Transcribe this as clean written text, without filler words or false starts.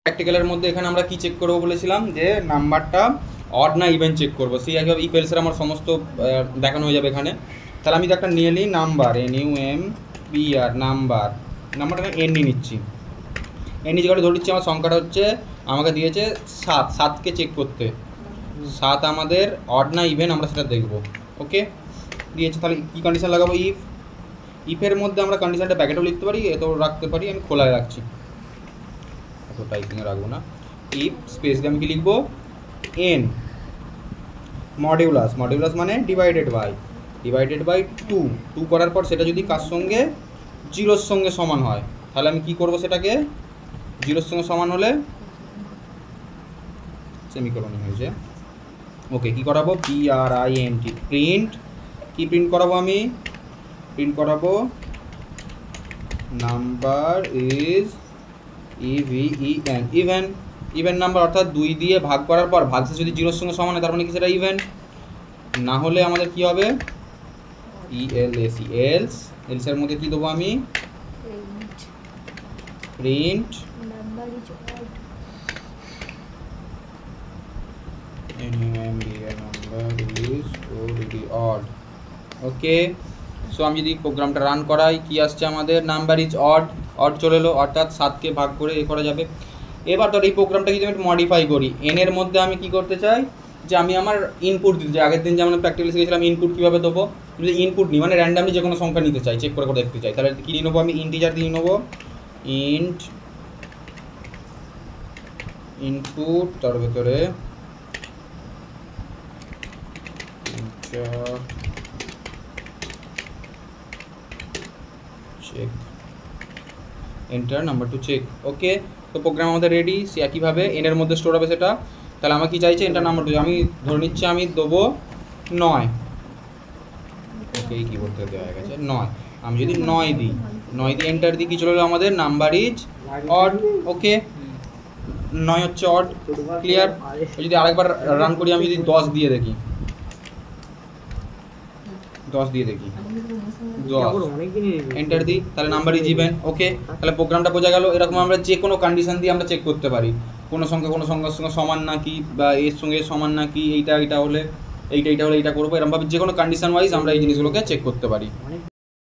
প্র্যাকটিক্যালের মধ্যে এখানে আমরা কি চেক করবো বলেছিলাম যে নাম্বারটা অড না ইভেন চেক করবো। সেই একইভাবে ইফ এলসের আমার সমস্ত দেখানো হয়ে যাবে এখানে। তাহলে আমি তো একটা নিয়ে নিই নাম্বার, NUMBR নাম্বারটা এন নিয়ে নিচ্ছি। এন নিচে ধরে দিচ্ছি আমার সংখ্যাটা হচ্ছে আমাকে দিয়েছে 7, 7কে চেক করতে। 7 আমাদের অড না ইভেন আমরা সেটা দেখবো। ওকে দিয়েছে, তাহলে কী কন্ডিশন লাগাবো? ইফের মধ্যে আমরা কন্ডিশনটা প্যাকেটও লিখতে পারি, এত রাখতে পারি, আমি খোলায় রাখছি, এত টাইপিংয়ে রাখবো না। ইফ স্পেস দিয়ে আমি কি লিখবো? এন মডিউলাস মানে ডিভাইডেড বাই 2 করার পর সেটা যদি কার সঙ্গে 0-র সঙ্গে সমান হয়, তাহলে আমি কি করব? সেটাকে 0-র সঙ্গে সমান হলে সেমিকোলন হয়েছে। ওকে, কি করাবো? PRINT print. কি প্রিন্ট করাবো? আমি প্রিন্ট করাবো নাম্বার ইজ ইভেন নাম্বার, অর্থাৎ 2 দিয়ে ভাগ করার পর ভাগশেষ যদি 0-র সঙ্গে সমান হয় তার মানে কি সেটা ইভেন। না হলে আমাদের কি হবে? এলস এর মধ্যে কি দেবো আমি? Print number is odd. Okay, so আমি যদি প্রোগ্রামটা রান করাই, কি আসছে আমাদের? নাম্বার ইজ অড চলে এলো, অর্থাৎ 7কে ভাগ করে এ করা যাবে। এবার ধর এই প্রোগ্রামটা যদি আমি মডিফাই করি, এনের মধ্যে আমি কি করতে চাই? যে আমি আমার ইনপুট দিতে চাই। আগের দিন যেমন প্র্যাকটিক্যাল শিখেছিলাম ইনপুট কীভাবে দেবো। যদি ইনপুট নিই মানে র্যান্ডামলি যে কোনো সংখ্যা নিতে চাই, চেক করে দেখতে চাই, তাহলে কী নিয়ে নেবো? আমি ইন্টিজার দিয়ে নেবো। ইনপুট, তার ভেতরে check, enter number to check. Okay, তো প্রোগ্রাম আমাদের রেডি। সে একইভাবে এনের মধ্যে স্টোর হবে সেটা। তাহলে আমার কি চাইছে? Enter number two. আমি ধরে নিচ্ছি আমি দেবো 9। ওকে, এই কিবোর্ড থেকে দেওয়া হয়ে গেছে 9। আমি যদি 9 দিই এন্টার দিই, কি চলে এলো আমাদের? Number is odd. ওকে, 9 হচ্ছে অড, ক্লিয়ার। যদি আরেকবার রান করি, আমি যদি 10 দিয়ে দেখি, 10 এন্টার দিই, তাহলে নাম্বার ইজ ইভেন। ওকে, তাহলে প্রোগ্রামটা বোঝা গেল। এরকম আমরা যে কোনো কন্ডিশন দিয়ে আমরা চেক করতে পারি কোনো সংখ্যার সঙ্গে সমান নাকি, বা এর সঙ্গে সমান নাকি, এইটা হলে এইটা করবো। এরকমভাবে যে কোনো কন্ডিশন ওয়াইজ আমরা এই জিনিসগুলোকে চেক করতে পারি।